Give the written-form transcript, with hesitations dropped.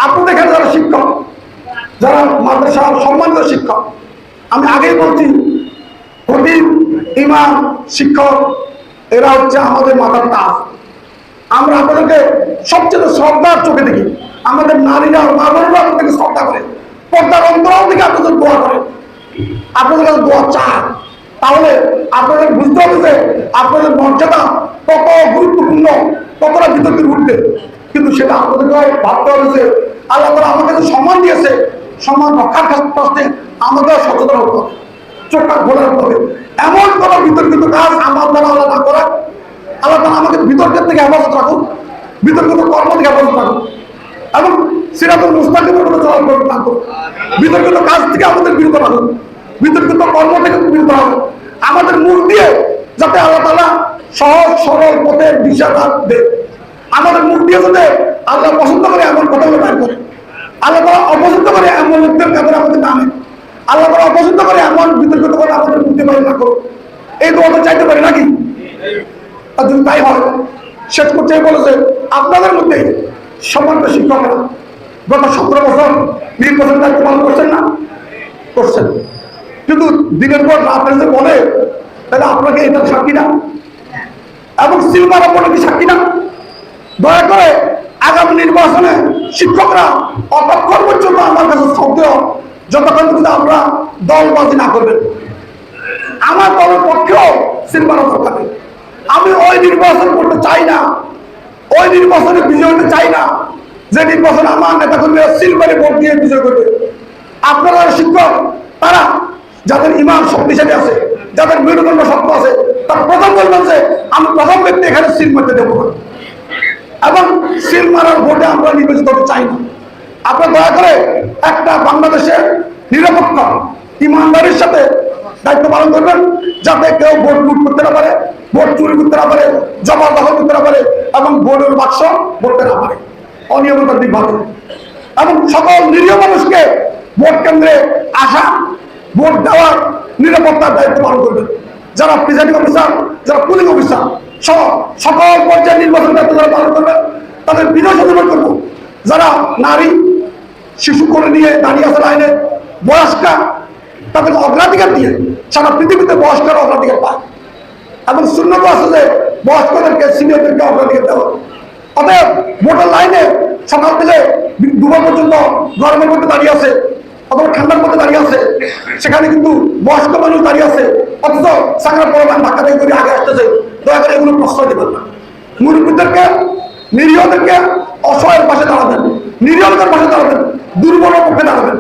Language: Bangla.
আপনাদের এখানে যারা শিক্ষক, যারা মাদ্রাসার সম্মানিত শিক্ষক, আমি আগেই বলছি, খতিব, ইমাম, শিক্ষক এরা হচ্ছে আমাদের মাথার তাজ। আমরা আপনাদেরকে সবচেয়ে শ্রদ্ধার চোখে দেখি। আমাদের নারীরা, মা বোনেরা আপনাদেরকে শ্রদ্ধা করে, পর্দার অন্তরাল থেকে আপনাদের দোয়া করে, আপনাদের কাছে দোয়া চায়। তাহলে আপনাদের বুঝতে হবে যে আপনাদের মর্যাদা কত গুরুত্বপূর্ণ, কতটা বিতর্কের উঠবে। কিন্তু সেটা আপনাদেরকে ভাবতে হবে যে আল্লাহ তাআলা আমাকে যে সম্মান দিয়েছে, সম্মান রক্ষার কষ্টে আমাদের সচেতন হতে হবে, চোখটা খোলা রাখতে হবে। এমন কোন বিতর্কিত কাজ আমার দ্বারা আল্লাহ না করা। আল্লাহ তাআলা আমাকে বিতর্কের থেকে হেফাজত রাখুন, বিতর্কিত কর্ম থেকে হেফাজত রাখুন, এবং সিরাতুল মুস্তাকিমের মতো চলার না করুন। বিতর্কিত কাজ থেকে আমাদের বিরত রাখুন, বিতর্কিত কর্ম থেকে বিরত রাখুন। আমাদের মুখ দিয়ে যাতে আল্লাহ তাআলা সহজ সরল পথের দিশা দেন। আমাদের মুখ দিয়ে যাতে আল্লাহ পছন্দ করে এমন কথাগুলো বের করে, আল্লাহ তাআলা অপছন্দ করে এমন লোকদের কাছে আমাদের নামে, আল্লাহ তাআলা অপছন্দ করে এমন বিতর্কিত কথা আমাদের মুক্তি পাই না করুন। এই দোয়াটা চাইতে পারি নাকি? আর যদি তাই হয়, শেষ করতে বলেছে আপনাদের মধ্যে সম্মানিত শিক্ষকরা গত 17 বছর নির্বাচন দায়িত্ব পালন করছেন না? করছেন। কিন্তু দিনের পর রাত এসে বলে, তাহলে আপনাকে এটা সাক্ষী না এবং সিলভার আপনার কি সাক্ষী না? দয়া করে আগামী নির্বাচনে শিক্ষকরা অতক্ষণ পর্যন্ত আমার কাছে শ্রদ্ধেয়, যতক্ষণ পর্যন্ত আমরা দলবাজি না করবেন। আমার দলের পক্ষেও সিলভার দরকার নেই। আমি ওই নির্বাচন করতে চাই না, ওই নির্বাচনে বিজয় হতে চাই না যে নির্বাচনে আমার নেতা কর্মীরা সিলভারে ভোট দিয়ে বিজয় করবে। আপনারা শিক্ষক, তারা যাদের ইমান শক্তিশালী আছে, যাদের মেরুদণ্ড শক্ত আছে, তারা প্রথম বলবেন যে আমি প্রথম ব্যক্তি এখানে সিল মারতে দেবো না, এবং সিল মারার ভোটে আমরা নির্বাচিত হতে চাই না। আপনারা দয়া করে একটা বাংলাদেশের নিরপেক্ষ ইমানদারির সাথে দায়িত্ব পালন করবেন, যাতে কেউ ভোট লুট করতে না পারে, ভোট চুরি করতে না পারে, জবরদখল করতে না পারে, এবং ভোটের বাক্স ভরতে না পারে অনিয়মতান্ত্রিক ভাবে। এবং সকল নিরীহ মানুষকে ভোট কেন্দ্রে আসা, ভোট দেওয়ার নিরাপত্তার দায়িত্ব পালন করবেন। যারা প্রিজাইডিং অফিসার, যারা পুলিং অফিসার সহ সকল পর্যায়ে নির্বাচন দায়িত্ব যারা পালন করবেন, তাদের বিনয় সাধন করবো। যারা নারী শিশু করে নিয়ে দাঁড়িয়ে আছে লাইনে, বয়স্কা, তাদেরকে অগ্রাধিকার দিয়ে সারা পৃথিবীতে বয়স্করা অগ্রাধিকার পায়, এবং শূন্যত আছে যে বয়স্কদেরকে, সিনিয়রদেরকে অগ্রাধিকার দেওয়া। অতএব ভোটের লাইনে সকাল থেকে দুপুর পর্যন্ত গরমের মধ্যে দাঁড়িয়ে আছে অথবা ঠান্ডার মধ্যে দাঁড়িয়ে আছে, সেখানে কিন্তু বয়স্ক মানুষ দাঁড়িয়ে আছে, অথচ সাংরা পরমান ধাক্কা দিয়ে করে আগে আসতেছে। দয়া করে এগুলো প্রশ্রয় দেবেন না। মুরব্বীদেরকে, নিরীহদেরকে, অসহায়ের পাশে দাঁড়াবেন, নিরীহদের পাশে দাঁড়াবেন, দুর্বলের পক্ষে দাঁড়াবেন।